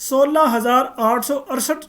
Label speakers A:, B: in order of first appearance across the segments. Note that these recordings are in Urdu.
A: 16,868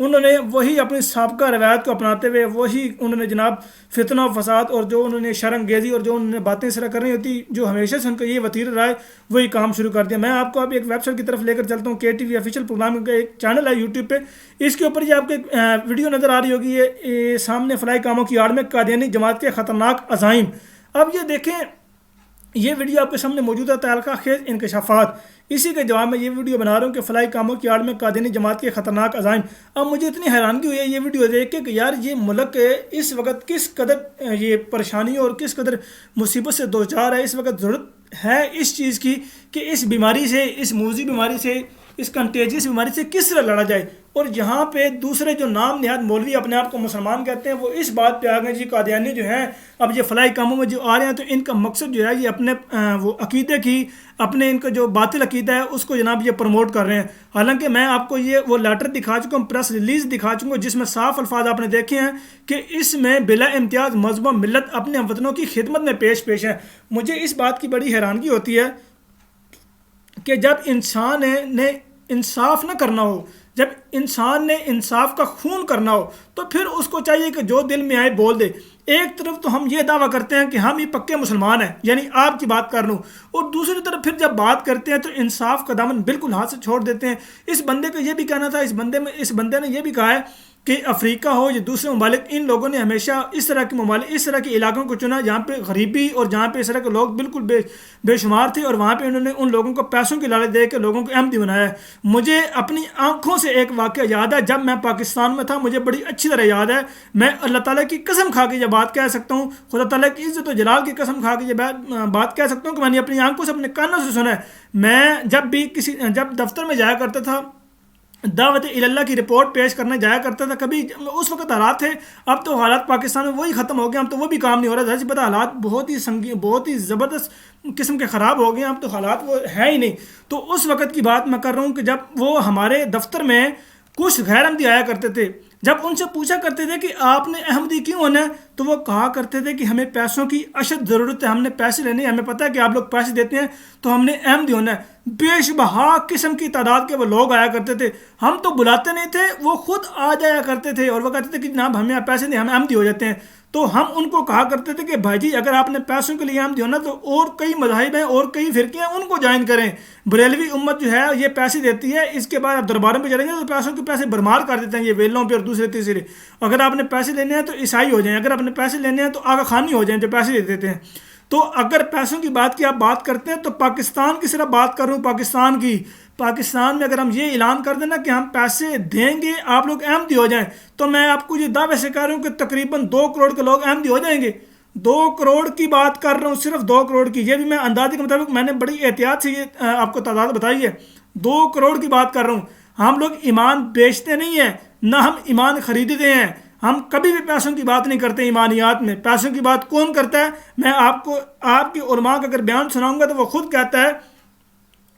A: انہوں نے وہی اپنی سابقہ روایت کو اپناتے ہوئے وہی انہوں نے جناب فتنہ و فساد اور جو انہوں نے شرنگیزی اور جو انہوں نے باتیں اس طرح کرنی ہوتی جو ہمیشہ سے ان کا یہ وتیرہ رہا ہے وہی کام شروع کر دیا. میں آپ کو اب ایک ویب سائٹ کی طرف لے کر چلتا ہوں. KTV آفیشیل پروگرام کا ایک چینل ہے یوٹیوب پہ. اس کے اوپر یہ آپ کو ایک ویڈیو نظر آ رہی ہوگی. یہ سامنے فلاحی کاموں کی آڑ میں قادیانی جماعت کے خطرناک عزائم. اب یہ دیکھیں یہ ویڈیو آپ کے سامنے موجود ہے تعلقہ خیز انکشافات. اسی کے جواب میں یہ ویڈیو بنا رہا ہوں کہ فلاحی کاموں کی آڑ میں قادیانی جماعت کے خطرناک عزائم. اب مجھے اتنی حیرانگی ہوئی ہے یہ ویڈیو دیکھ کے کہ یار یہ ملک اس وقت کس قدر یہ پریشانی اور کس قدر مصیبت سے دوچار ہے. اس وقت ضرورت ہے اس چیز کی کہ اس بیماری سے اس موذی بیماری سے اس کنٹیجیس بیماری سے کس طرح لڑا جائے. اور یہاں پہ دوسرے جو نام نہاد مولوی اپنے آپ کو مسلمان کہتے ہیں وہ اس بات پہ آ گئے جی قادیانی جو ہیں اب یہ فلاحی کاموں میں جو آ رہے ہیں تو ان کا مقصد جو ہے یہ اپنے وہ عقیدے کی اپنے ان کا جو باطل عقیدہ ہے اس کو جناب یہ پروموٹ کر رہے ہیں. حالانکہ میں آپ کو یہ وہ لیٹر دکھا چکا ہوں پریس ریلیز دکھا چکا ہوں جس میں صاف الفاظ آپ نے دیکھے ہیں کہ اس میں بلا امتیاز مذہب و ملت اپنے ہم وطنوں کی خدمت میں پیش ہے. مجھے اس بات کی بڑی حیرانگی ہوتی ہے کہ جب انسان نے انصاف نہ کرنا ہو جب انسان نے انصاف کا خون کرنا ہو تو پھر اس کو چاہیے کہ جو دل میں آئے بول دے. ایک طرف تو ہم یہ دعویٰ کرتے ہیں کہ ہم یہ پکے مسلمان ہیں یعنی آپ کی بات کر لوں اور دوسری طرف پھر جب بات کرتے ہیں تو انصاف کا دامن بالکل ہاتھ سے چھوڑ دیتے ہیں. اس بندے کو یہ بھی کہنا تھا اس بندے نے یہ بھی کہا ہے کہ افریقہ ہو یا دوسرے ممالک ان لوگوں نے ہمیشہ اس طرح کے ممالک اس طرح کے علاقوں کو چنا جہاں پہ غریبی اور جہاں پہ اس طرح کے لوگ بالکل بے شمار تھے اور وہاں پہ انہوں نے ان لوگوں کو پیسوں کی لالچ دے کے لوگوں کو احمدی بنایا ہے. مجھے اپنی آنکھوں سے ایک واقعہ یاد ہے جب میں پاکستان میں تھا. مجھے بڑی اچھی طرح یاد ہے. میں اللہ تعالیٰ کی قسم کھا کے یہ بات کہہ سکتا ہوں خدا تعالیٰ کی عزت و جلال کی قسم کھا کے یہ بات کہہ سکتا ہوں کہ میں نے اپنی آنکھوں سے اپنے کانوں سے سنا ہے. میں جب دفتر میں جایا کرتا تھا دعوت اللہ کی رپورٹ پیش کرنے جایا کرتا تھا کبھی اس وقت حالات تھے. اب تو حالات پاکستان میں وہی ختم ہو گئے. اب تو وہ بھی کام نہیں ہو رہا. جیسے پتا حالات بہت ہی زبردست قسم کے خراب ہو گئے. اب تو حالات وہ ہے ہی نہیں. تو اس وقت کی بات میں کر رہا ہوں کہ جب وہ ہمارے دفتر میں کچھ غیر احمدی آیا کرتے تھے جب ان سے پوچھا کرتے تھے کہ آپ نے احمدی کیوں ہونا ہے تو وہ کہا کرتے تھے کہ ہمیں پیسوں کی اشد ضرورت ہے. ہم نے پیسے لینے ہمیں پتہ ہے کہ آپ لوگ پیسے دیتے ہیں تو ہم نے احمدی ہونا ہے. بے شبہ قسم کی تعداد کے وہ لوگ آیا کرتے تھے. ہم تو بلاتے نہیں تھے وہ خود آ جایا کرتے تھے اور وہ کہتے تھے کہ جناب ہمیں پیسے نہیں ہم احمدی ہو جاتے ہیں. تو ہم ان کو کہا کرتے تھے کہ بھائی جی اگر آپ نے پیسوں کے لیے احمدی ہونا تو اور کئی مذاہب ہیں اور کئی فرقے ہیں ان کو جوائن کریں. بریلوی امت جو ہے یہ پیسے دیتی ہے اس کے بعد آپ درباروں پہ چلیں گے تو پیسوں کے پیسے برمار کر دیتے ہیں یہ ویلوں پہ اور دوسرے تیسرے. اگر آپ نے پیسے لینے ہیں تو عیسائی ہو جائیں. اگر آپ نے پیسے لینے ہیں تو آغا خانی ہو جائیں جو پیسے دے دیتے ہیں. تو اگر پیسوں کی بات کی آپ بات کرتے ہیں تو پاکستان کی صرف بات کر رہا ہوں. پاکستان میں اگر ہم یہ اعلان کر دیں نا کہ ہم پیسے دیں گے آپ لوگ احمدی ہو جائیں تو میں آپ کو یہ دعوے سے کہہ رہا ہوں کہ تقریباً 2 کروڑ کے لوگ احمدی ہو جائیں گے. 2 کروڑ کی بات کر رہا ہوں صرف 2 کروڑ کی. یہ بھی میں اندازے کے مطابق میں نے بڑی احتیاط سے یہ آپ کو تعداد بتائی ہے. 2 کروڑ کی بات کر رہا ہوں. ہم لوگ ایمان بیچتے نہیں ہیں نہ ہم ایمان خریدتے ہیں. ہم کبھی بھی پیسوں کی بات نہیں کرتے. ایمانیات میں پیسوں کی بات کون کرتا ہے؟ میں آپ کو آپ کی علماء کا اگر بیان سناؤں گا تو وہ خود کہتا ہے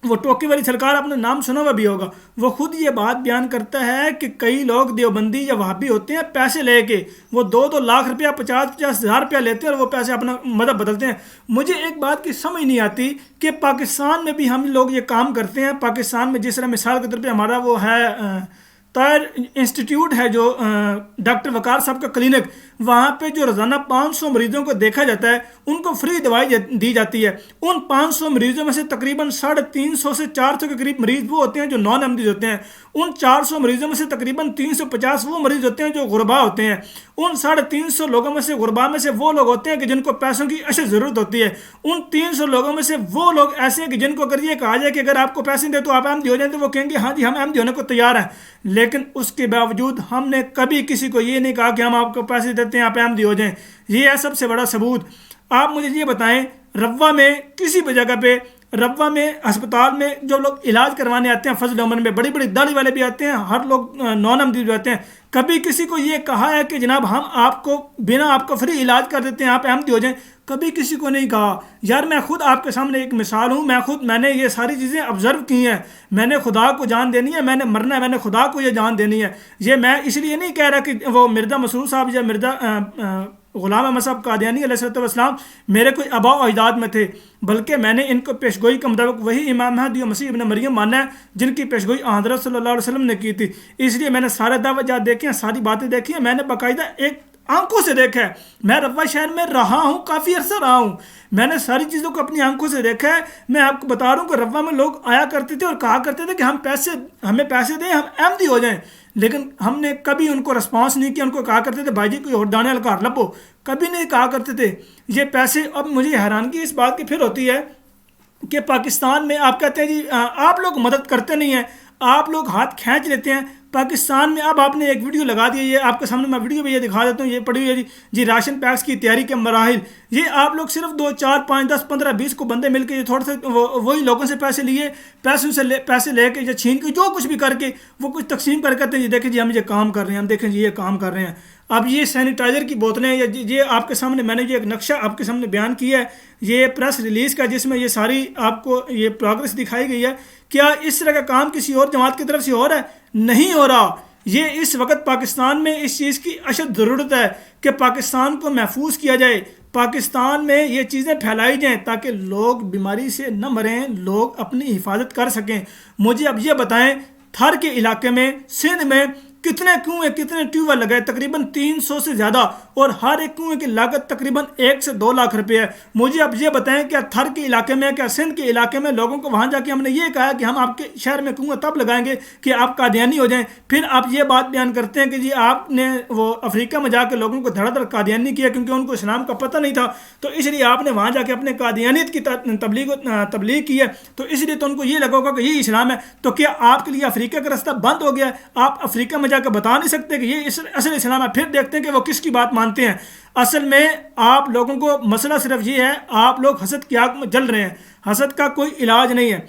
A: وہ ٹوکی والی سرکار آپ نے نام سنا ہوا بھی ہوگا. وہ خود یہ بات بیان کرتا ہے کہ کئی لوگ دیوبندی یا وہابی ہوتے ہیں پیسے لے کے وہ 2 لاکھ روپیہ 50 ہزار روپیہ لیتے ہیں اور وہ پیسے اپنا مذہب بدلتے ہیں. مجھے ایک بات کی سمجھ نہیں آتی کہ پاکستان میں بھی ہم لوگ یہ کام کرتے ہیں. پاکستان میں جس طرح مثال کے طور پہ ہمارا وہ ہے طاہر انسٹیٹیوٹ ہے جو ڈاکٹر وقار صاحب کا کلینک وہاں پہ جو روزانہ 500 مریضوں کو دیکھا جاتا ہے ان کو فری دوائی دی جاتی ہے. ان 500 مریضوں میں سے تقریباً 350 سے 400 کے قریب مریض وہ ہوتے ہیں جو نان احمدی ہوتے ہیں. ان 400 مریضوں میں سے تقریباً 350 وہ مریض ہوتے ہیں جو غربا ہوتے ہیں. ان 350 لوگوں میں سے غربا میں سے وہ لوگ ہوتے ہیں کہ جن کو پیسوں کی اشد ضرورت ہوتی ہے. ان 300 لوگوں میں سے وہ لوگ ایسے ہیں کہ جن کو اگر یہ کہا جائے کہ اگر آپ کو پیسے دیں تو آپ احمدی ہو جائیں تو وہ کہیں گے ہاں جی ہم احمدی ہونے کو تیار ہیں. لیکن اس کے باوجود ہم نے کبھی کسی کو یہ نہیں کہا کہ ہم آپ کو پیسے دیتے ہیں آپ احمدی ہو جائیں. یہ ہے سب سے بڑا ثبوت. آپ مجھے یہ بتائیں روا میں کسی بھی جگہ پہ روا میں ہسپتال میں جو لوگ علاج کروانے آتے ہیں فضل عمر میں بڑی بڑی داڑھی والے بھی آتے ہیں ہر لوگ نان احمدی بھی آتے ہیں. کبھی کسی کو یہ کہا ہے کہ جناب ہم آپ کو بنا آپ کا فری علاج کر دیتے ہیں آپ احمدی ہو جائیں؟ کبھی کسی کو نہیں کہا. یار میں خود آپ کے سامنے ایک مثال ہوں. میں نے یہ ساری چیزیں آبزرو کی ہیں. میں نے خدا کو جان دینی ہے میں نے مرنا ہے میں نے خدا کو یہ جان دینی ہے. یہ میں اس لیے نہیں کہہ رہا کہ وہ مرزا مسرور صاحب یا مرزا غلام احمد صاحب قادیانی علیہ السلام میرے کوئی آباء و اجداد میں تھے، بلکہ میں نے ان کو پیشگوئی کے مطابق وہی امام مہدی و مسیح ابن مریم ماننا ہے جن کی پیشگوئی حضرت صلی اللہ علیہ وسلم نے کی تھی۔ اس لیے میں نے سارے دعوت جات دیکھے ہیں، ساری باتیں دیکھی ہیں، میں نے باقاعدہ ایک آنکھوں سے دیکھا ہے۔ میں روا شہر میں رہا ہوں، کافی عرصہ رہا ہوں، میں نے ساری چیزوں کو اپنی آنکھوں سے دیکھا ہے۔ میں آپ کو بتا رہا ہوں کہ روا میں لوگ آیا کرتے تھے اور کہا کرتے تھے کہ ہمیں پیسے دیں، ہم احمدی ہو جائیں، لیکن ہم نے کبھی ان کو رسپانس نہیں کیا۔ ان کو کہا کرتے تھے بھائی جی کوئی اور دانے الکار لبو، کبھی نہیں کہا کرتے تھے یہ پیسے۔ اب مجھے حیرانگی اس بات کی پھر ہوتی ہے کہ پاکستان میں آپ کہتے ہیں جی آپ لوگ مدد کرتے نہیں ہیں، آپ لوگ ہاتھ کھینچ لیتے ہیں۔ پاکستان میں اب آپ نے ایک ویڈیو لگا دی ہے، یہ آپ کے سامنے میں ویڈیو بھی یہ دکھا دیتا ہوں، یہ پڑی ہوئی ہے جی راشن پیکس کی تیاری کے مراحل۔ یہ آپ لوگ صرف 2 4 5 10 15 20 کو بندے مل کے یہ تھوڑے سے وہی لوگوں سے پیسے لیے، پیسے لے کے یا چھین کے جو کچھ بھی کر کے وہ کچھ تقسیم کر کہتے ہیں جی دیکھیں جی ہم یہ کام کر رہے ہیں، ہم دیکھیں جی یہ کام کر رہے ہیں۔ اب یہ سینیٹائزر کی بوتلیں یا یہ آپ کے سامنے میں نے جو ایک نقشہ آپ کے سامنے بیان کیا ہے، یہ پریس ریلیز کا جس میں یہ ساری آپ کو یہ پروگرس دکھائی گئی ہے، کیا اس طرح کا کام کسی اور جماعت کی طرف سے ہو رہا ہے؟ نہیں ہو رہا۔ یہ اس وقت پاکستان میں اس چیز کی اشد ضرورت ہے کہ پاکستان کو محفوظ کیا جائے، پاکستان میں یہ چیزیں پھیلائی جائیں تاکہ لوگ بیماری سے نہ مریں، لوگ اپنی حفاظت کر سکیں۔ مجھے اب یہ بتائیں تھر کے علاقے میں، سندھ میں کتنے کنویں کتنے ٹیوب ویل لگائے؟ تقریباً 300 سے زیادہ، اور ہر ایک کنویں کی لاگت تقریباً 1 سے 2 لاکھ روپے ہے۔ مجھے اب یہ بتائیں کیا تھر کے علاقے میں، کیا سندھ کے علاقے میں لوگوں کو وہاں جا کے ہم نے یہ کہا کہ ہم آپ کے شہر میں کنویں تب لگائیں گے کہ آپ قادیانی ہو جائیں؟ پھر آپ یہ بات بیان کرتے ہیں کہ جی آپ نے وہ افریقہ میں جا کے لوگوں کو دھڑا دھڑ قادیانی کیا کیونکہ ان کو اسلام کا پتہ نہیں تھا، تو اس لیے آپ نے وہاں جا کے اپنے قادیانیت کی تبلیغ کی ہے، تو اس لیے تو ان کو یہ لگا ہوگا کہ یہ اسلام ہے۔ تو کیا آپ کے لیے افریقہ کا راستہ بند ہو گیا ہے؟ آپ افریقہ میں جا کے بتا نہیں سکتے کہ یہ اصل اسلام ہے؟ پھر دیکھتے ہیں کہ وہ کس کی بات مانتے ہیں۔ اصل میں آپ لوگوں کو مسئلہ صرف یہ ہے، آپ لوگ حسد کی آگ میں جل رہے ہیں۔ حسد کا کوئی علاج نہیں ہے،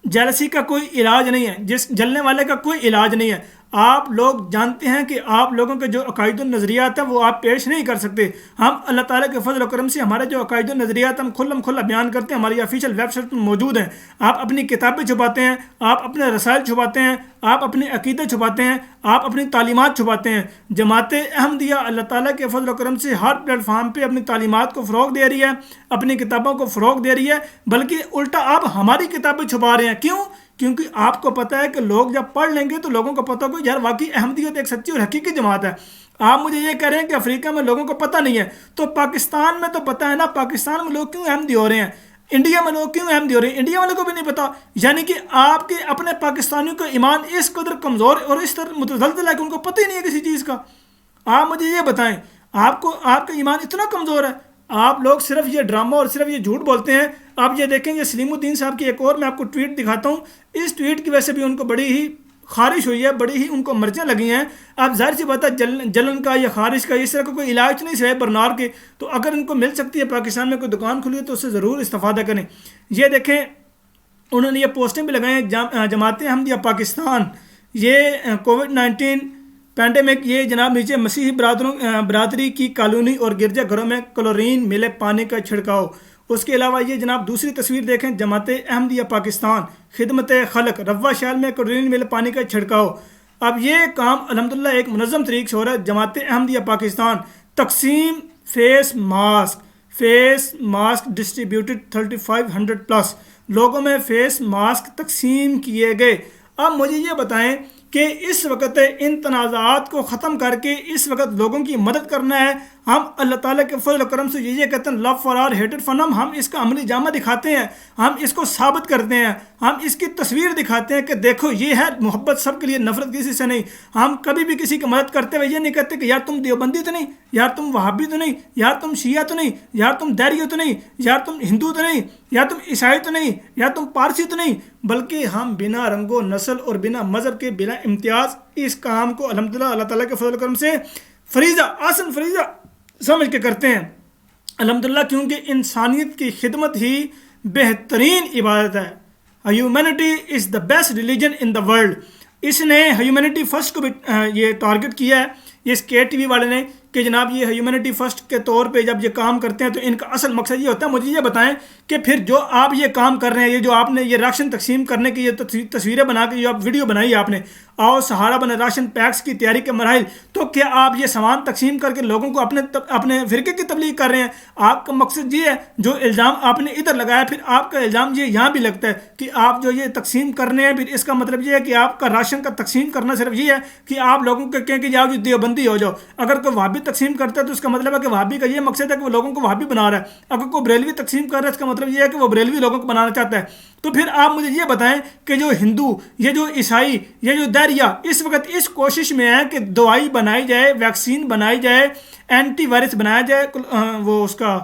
A: جیلسی کا کوئی علاج نہیں ہے، جس جلنے والے کا کوئی علاج نہیں ہے۔ آپ لوگ جانتے ہیں کہ آپ لوگوں کے جو عقائد و نظریات ہیں وہ آپ پیش نہیں کر سکتے۔ ہم اللہ تعالیٰ کے فضل و کرم سے ہمارے جو عقائد و نظریات ہم کھلا بیان کرتے ہیں، ہماری آفیشیل ویب سائٹ پر موجود ہیں۔ آپ اپنی کتابیں چھپاتے ہیں، آپ اپنے رسائل چھپاتے ہیں، آپ اپنے عقیدے چھپاتے ہیں، آپ اپنی تعلیمات چھپاتے ہیں۔ جماعت احمدیہ اللہ تعالیٰ کے فضل و کرم سے ہر پلیٹ فارم پہ اپنی تعلیمات کو فروغ دے رہی ہے، اپنی کتابوں کو فروغ دے رہی ہے، بلکہ الٹا آپ ہماری کتابیں چھپا رہے ہیں۔ کیوں؟ کیونکہ آپ کو پتہ ہے کہ لوگ جب پڑھ لیں گے تو لوگوں کو پتہ ہوگا یار واقعی احمدیت ایک سچی اور حقیقی جماعت ہے۔ آپ مجھے یہ کہہ رہے ہیں کہ افریقہ میں لوگوں کو پتہ نہیں ہے، تو پاکستان میں تو پتہ ہے نا، پاکستان میں لوگ کیوں احمدی ہو رہے ہیں، انڈیا میں لوگ کیوں احمدی ہو رہے ہیں، انڈیا والوں کو بھی نہیں پتہ۔ یعنی کہ آپ کے اپنے پاکستانیوں کا ایمان اس قدر کمزور اور اس طرح متزلزل ہے کہ ان کو پتہ ہی نہیں ہے کسی چیز کا۔ آپ مجھے یہ بتائیں آپ کا ایمان اتنا کمزور ہے، آپ لوگ صرف یہ ڈرامہ اور صرف یہ جھوٹ بولتے ہیں۔ آپ یہ دیکھیں، یہ سلیم الدین صاحب کی ایک اور میں آپ کو ٹویٹ دکھاتا ہوں، اس ٹویٹ کی وجہ سے بھی ان کو بڑی ہی خارش ہوئی ہے، بڑی ہی ان کو مرچیں لگی ہیں۔ اب ظاہر سی بات ہے جلن کا یا خارش کا اس طرح کا کوئی علاج نہیں سوائے برنار کے، تو اگر ان کو مل سکتی ہے، پاکستان میں کوئی دکان کھلی ہے تو اس سے ضرور استفادہ کریں۔ یہ دیکھیں انہوں نے یہ پوسٹیں بھی لگائیں، جماعت احمدیہ پاکستان، یہ کووڈ-19 پینڈیمک، یہ جناب نیچے مسیحی برادری کی کالونی اور گرجا گھروں میں کلورین ملے پانی کا چھڑکاؤ۔ اس کے علاوہ یہ جناب دوسری تصویر دیکھیں، جماعت احمدیہ پاکستان خدمت خلق، روا شہر میں کلورین ملے پانی کا چھڑکاؤ۔ اب یہ کام الحمدللہ ایک منظم طریقے سے ہو رہا ہے۔ جماعت احمدیہ پاکستان تقسیم فیس ماسک ڈسٹریبیوٹڈ 3500 پلس، لوگوں میں فیس ماسک تقسیم کیے گئے۔ اب مجھے یہ بتائیں کہ اس وقت ان تنازعات کو ختم کر کے اس وقت لوگوں کی مدد کرنا ہے۔ ہم اللہ تعالیٰ کے فضل و کرم سے یہ کہتے ہیں لو فار آر ہیٹڈ فار نم، ہم اس کا عملی جامہ دکھاتے ہیں، ہم اس کو ثابت کرتے ہیں، ہم اس کی تصویر دکھاتے ہیں کہ دیکھو یہ ہے محبت سب کے لیے، نفرت کسی سے نہیں۔ ہم کبھی بھی کسی کی مدد کرتے ہوئے یہ نہیں کہتے کہ یار تم دیوبندی تو نہیں، یار تم وہابی تو نہیں، یار تم شیعہ تو نہیں، یار تم دیریو تو نہیں، یار تم ہندو تو نہیں، یار تم عیسائی تو نہیں، یار تم پارسی تو نہیں، بلکہ ہم بنا رنگ و نسل اور بنا مذہب کے بنا امتیاز اس کام کو الحمدللہ اللہ تعالیٰ کے فضل و کرم سے آسن فریضہ سمجھ کے کرتے ہیں الحمدللہ، کیونکہ انسانیت کی خدمت ہی بہترین عبادت ہے۔ Humanity is the best religion in the world. اس نے ہیومینٹی فرسٹ کو بھی یہ ٹارگٹ کیا ہے، یہ KTV والے نے کہ جناب یہ ہیومینٹی فرسٹ کے طور پہ جب یہ کام کرتے ہیں تو ان کا اصل مقصد یہ ہوتا ہے. مجھے یہ بتائیں کہ پھر جو آپ یہ کام کر رہے ہیں, یہ جو آپ نے یہ راشن تقسیم کرنے کی یہ تصویریں بنا کے جو آپ ویڈیو بنائی ہے آپ نے, آؤ سہارا بنے راشن پیکس کی تیاری کے مراحل, تو کیا آپ یہ سامان تقسیم کر کے لوگوں کو اپنے فرقے کی تبلیغ کر رہے ہیں؟ آپ کا مقصد یہ ہے, جو الزام آپ نے ادھر لگایا پھر آپ کا الزام یہ یہاں بھی لگتا ہے کہ آپ جو یہ تقسیم کرنے ہیں, پھر اس کا مطلب یہ ہے کہ آپ کا راشن کا تقسیم کرنا صرف یہ ہے کہ آپ لوگوں کو کہیں کہ جاؤ جو دیوبندی ہو جاؤ. اگر کوئی وہابی تقسیم کرتا ہے تو اس کا مطلب ہے کہ وہابی کا یہ مقصد ہے کہ وہ لوگوں کو وہابی بنا رہا ہے. اگر کوئی بریلوی تقسیم کر رہا ہے اس کا مطلب یہ ہے کہ وہ بریلوی لوگوں کو بنانا چاہتا ہے. تو پھر آپ مجھے یہ بتائیں کہ جو ہندو, یہ جو عیسائی, یہ جو دہریہ اس وقت اس کوشش میں ہے کہ دوائی بنائی جائے, ویکسین بنائی جائے, اینٹی وائرس بنایا جائے وہ اس کا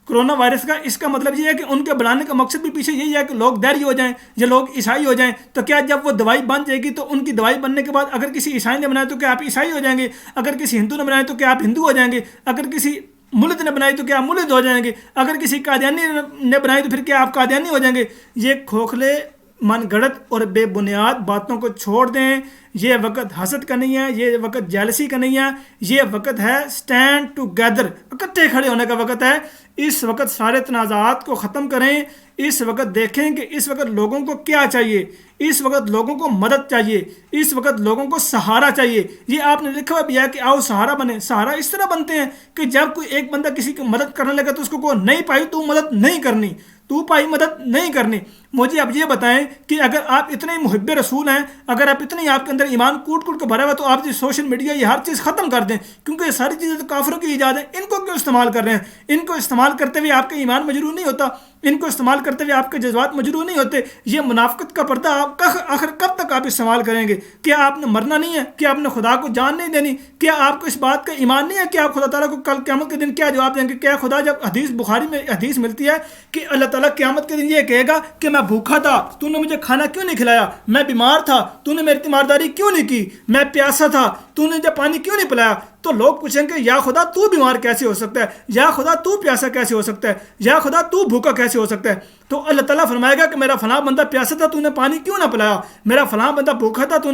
A: کرونا وائرس کا. اس کا مطلب یہ ہے کہ ان کے بنانے کا مقصد بھی پیچھے یہی ہے کہ لوگ دہری ہو جائیں یا لوگ عیسائی ہو جائیں. تو کیا جب وہ دوائی بن جائے گی تو ان کی دوائی بننے کے بعد اگر کسی عیسائی نے بنایا تو کیا آپ عیسائی ہو جائیں گے؟ اگر کسی ہندو نے بنایا تو کیا آپ ہندو ہو جائیں گے؟ اگر کسی ملد نے بنائی تو کیا آپ ملد ہو جائیں گے؟ اگر کسی قادیانی نے بنائی تو پھر کیا آپ قادیانی ہو جائیں گے؟ یہ کھوکھلے من گڑت اور بے بنیاد باتوں کو چھوڑ دیں. یہ وقت حسد کا نہیں ہے, یہ وقت جیلسی کا نہیں ہے, یہ وقت ہے اسٹینڈ ٹوگیدر, اکٹھے کھڑے ہونے کا وقت ہے. اس وقت سارے تنازعات کو ختم کریں. اس وقت دیکھیں کہ اس وقت لوگوں کو کیا چاہیے. اس وقت لوگوں کو مدد چاہیے, اس وقت لوگوں کو سہارا چاہیے. یہ آپ نے لکھا ہوا بھی ہے کہ آؤ سہارا بنے. سہارا اس طرح بنتے ہیں کہ جب کوئی ایک بندہ کسی کی مدد کرنے لگا تو اس کو کوئی نہیں پائی تو مدد نہیں کرنی, تو پائی مدد نہیں کرنی. مجھے اب یہ بتائیں کہ اگر آپ اتنے محب رسول ہیں, اگر آپ اتنے آپ کے اندر ایمان کوٹ کوٹ کے بھرا ہوا, تو آپ سوشل میڈیا یہ ہر چیز ختم کر دیں, کیونکہ یہ ساری چیزیں تو کافروں کی ایجاد ہیں. ان کو کیوں استعمال کر رہے ہیں؟ ان کو استعمال کرتے ہوئے آپ کا ایمان مجروح نہیں ہوتا, ان کو استعمال کرتے ہوئے آپ کے جذبات مجروح نہیں ہوتے. یہ منافقت کا پردہ آپ آخر کب تک آپ استعمال کریں گے؟ کیا آپ نے مرنا نہیں ہے؟ کیا آپ نے خدا کو جان نہیں دینی؟ کیا آپ کو اس بات کا ایمان نہیں ہے کہ آپ خدا تعالیٰ کو کل قیامت کے دن کیا جواب دیں گے؟ کیا خدا, جب حدیث بخاری میں حدیث ملتی ہے کہ اللہ تعالیٰ قیامت کے دن یہ کہے گا کہ میں بھوکا تھا, تو نے مجھے کھانا کیوں نہیں کھلایا؟ میں بیمار تھا, تو نے میری تیمارداری کیوں نہیں کی؟ میں پیاسا تھا, تو نے جب پانی کیوں نہیں پلایا؟ تو لوگ پوچھیں گے یا خدا تو بیمار کیسے ہو سکتا ہے, یا خدا تو پیاسا کیسے ہو سکتا ہے, یا خدا تو بھوکا کیسے ہو سکتا ہے؟ تو اللہ تعالیٰ فرمائے گا کہ میرا فلاں بندہ پیاسا تھا, تو نے پانی کیوں نہ پلایا؟ میرا فلاں بندہ بھوکا تھا, تو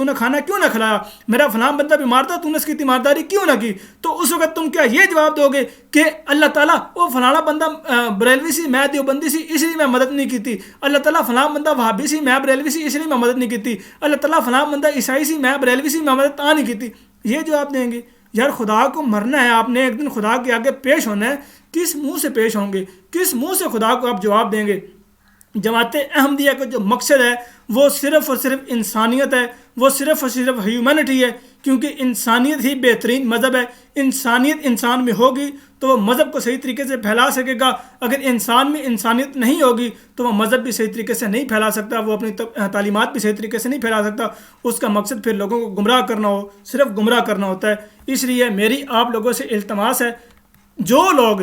A: نے کھانا کیوں نہ کھلایا؟ میرا فلاں بندہ بیمار تھا, تو نے اس کی تیمارداری کیوں نہ کی؟ تو اس وقت تم کیا یہ جواب دو گے کہ اللہ تعالیٰ وہ فلانا بندہ بریلوی سی, میں دیوبندی سی, اس لیے میں مدد نہیں کی تھی. اللہ تعالیٰ فلاں بندہ وہابی سی, میں بریلوی سی, اس لیے میں مدد نہیں کی تھی. اللہ تعالیٰ فلاں بندہ عیسائی سی, میں بریلوی سی, میں مدد نہیں کی تھی. یہ جواب دیں گے؟ یار خدا کو مرنا ہے, آپ نے ایک دن خدا کے آگے پیش ہونا ہے. کس منہ سے پیش ہوں گے؟ کس منہ سے خدا کو آپ جواب دیں گے؟ جماعت احمدیہ کا جو مقصد ہے وہ صرف اور صرف انسانیت ہے, وہ صرف اور صرف ہیومینٹی ہے, کیونکہ انسانیت ہی بہترین مذہب ہے. انسانیت انسان میں ہوگی تو وہ مذہب کو صحیح طریقے سے پھیلا سکے گا. اگر انسان میں انسانیت نہیں ہوگی تو وہ مذہب بھی صحیح طریقے سے نہیں پھیلا سکتا, وہ اپنی تعلیمات بھی صحیح طریقے سے نہیں پھیلا سکتا. اس کا مقصد پھر لوگوں کو گمراہ کرنا ہو, صرف گمراہ کرنا ہوتا ہے. اس لیے میری آپ لوگوں سے التماس ہے, جو لوگ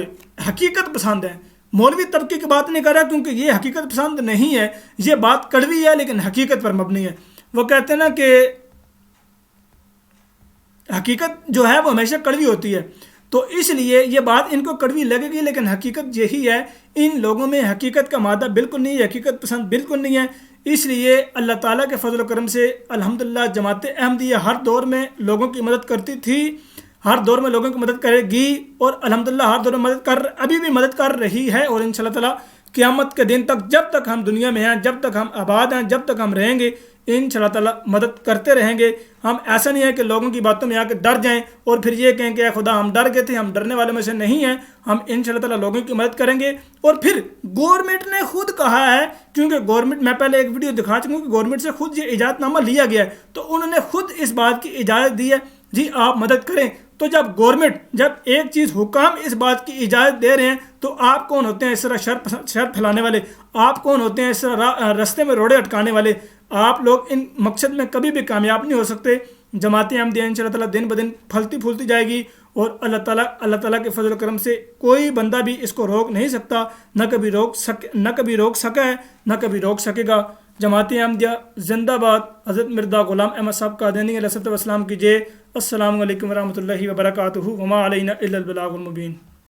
A: حقیقت پسند ہیں, مولوی طبقے کی بات نہیں کر رہا کیونکہ یہ حقیقت پسند نہیں ہے, یہ بات کڑوی ہے لیکن حقیقت پر مبنی ہے. وہ کہتے ہیں نا کہ حقیقت جو ہے وہ ہمیشہ کڑوی ہوتی ہے, تو اس لیے یہ بات ان کو کڑوی لگے گی لیکن حقیقت یہی ہے. ان لوگوں میں حقیقت کا مادہ بالکل نہیں ہے, حقیقت پسند بالکل نہیں ہے. اس لیے اللہ تعالیٰ کے فضل و کرم سے الحمدللہ جماعت احمدیہ ہر دور میں لوگوں کی مدد کرتی تھی, ہر دور میں لوگوں کی مدد کرے گی, اور الحمدللہ ہر دور میں ابھی بھی مدد کر رہی ہے. اور انشاءاللہ تعالیٰ قیامت کے دن تک, جب تک ہم دنیا میں ہیں, جب تک ہم آباد ہیں, جب تک ہم رہیں گے, انشاءاللہ تعالیٰ مدد کرتے رہیں گے. ہم ایسا نہیں ہے کہ لوگوں کی باتوں میں آ کے ڈر جائیں اور پھر یہ کہیں کہ اے خدا ہم ڈر گئے تھے, ہم ڈرنے والے میں سے نہیں ہیں. ہم انشاءاللہ تعالیٰ لوگوں کی مدد کریں گے. اور پھر گورنمنٹ نے خود کہا ہے, کیونکہ گورنمنٹ, میں پہلے ایک ویڈیو دکھا چکا ہوں کہ گورنمنٹ سے خود یہ اجازت نامہ لیا گیا ہے, تو انہوں نے خود اس بات کی اجازت دی ہے جی آپ مدد کریں. تو جب گورنمنٹ, جب ایک چیز حکام اس بات کی اجازت دے رہے ہیں, تو آپ کون ہوتے ہیں اس طرح شر پھیلانے والے؟ آپ کون ہوتے ہیں اس طرح رستے میں روڑے اٹکانے والے؟ آپ لوگ ان مقصد میں کبھی بھی کامیاب نہیں ہو سکتے. جماعت احمدیہ انشاءاللہ تعالیٰ دن بدن پھلتی پھولتی جائے گی, اور اللہ تعالیٰ کے فضل و کرم سے کوئی بندہ بھی اس کو روک نہیں سکتا, نہ کبھی روک سکا ہے, نہ کبھی روک سکے گا. جماعت احمدیہ زندہ باد. حضرت مرزا غلام احمد صاحب قادیانی علیہ السلام کی جے. السلام علیکم ورحمۃ اللہ وبرکاتہ. وما علینا الا البلاغ المبین.